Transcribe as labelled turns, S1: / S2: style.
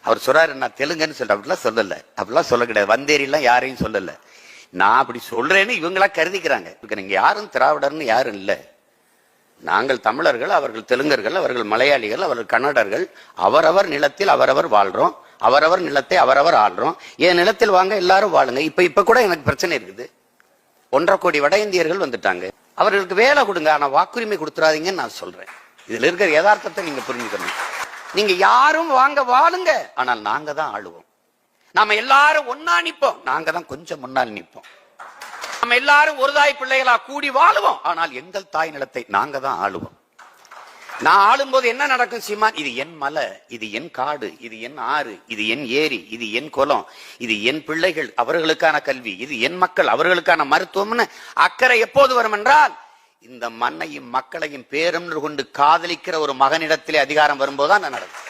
S1: அவர் சொல்றாரு நான் தெலுங்குன்னு சொல்ற, அப்படிலாம் சொல்லல, அப்படிலாம் சொல்ல கிடையாது. வந்தேரிலாம் யாரையும் சொல்லல. நான் அப்படி சொல்றேன்னு இவங்களா கருதிக்கிறாங்க. நீங்க யாரும் திராவிடர்னு யாரும் இல்லை. நாங்கள் தமிழர்கள், அவர்கள் தெலுங்கர்கள், அவர்கள் மலையாளிகள், அவர்கள் கன்னடர்கள். அவரவர் நிலத்தில் அவரவர் வாழ்றோம், அவரவர் நிலத்தை அவரவர் ஆள்றோம். என் நிலத்தில் வாங்க எல்லாரும் வாழுங்க. இப்ப கூட எனக்கு பிரச்சனை இருக்குது. 1.5 கோடி வட இந்தியர்கள் வந்துட்டாங்க. அவர்களுக்கு வேலை கொடுங்க, ஆனா வாக்குரிமை கொடுத்துறாதீங்கன்னு நான் சொல்றேன். இதுல இருக்கிற யதார்த்தத்தை நீங்க புரிஞ்சுக்கணும். நீங்க யாரும் வாங்க வாழுங்க, ஆனால் நாங்க தான் ஆளுவோம். நாம எல்லாரும் ஒன்னா நிப்போம், நாங்க தான் கொஞ்சம் முன்னால் நிப்போம். நம்ம எல்லாரும் ஒரு தாய் பிள்ளைகளா கூடி வாழுவோம், ஆனால் எங்கள் தாய் நிலத்தை நாங்க தான் ஆளுவோம். நான் ஆளும்போது என்ன நடக்கும் சீமான்? இது என் மலை, இது என் காடு, இது என் ஆறு, இது என் ஏரி, இது என் குளம், இது என் பிள்ளைகள், அவர்களுக்கான கல்வி, இது என் மக்கள், அவர்களுக்கான மருத்துவம்னு அக்கறை எப்போது வரும் என்றால், இந்த மண்ணையும் மக்களையும் பேரும் கொண்டு காதலிக்கிற ஒரு மகனிடத்திலே அதிகாரம் வரும்போதுதான் நடக்கும்.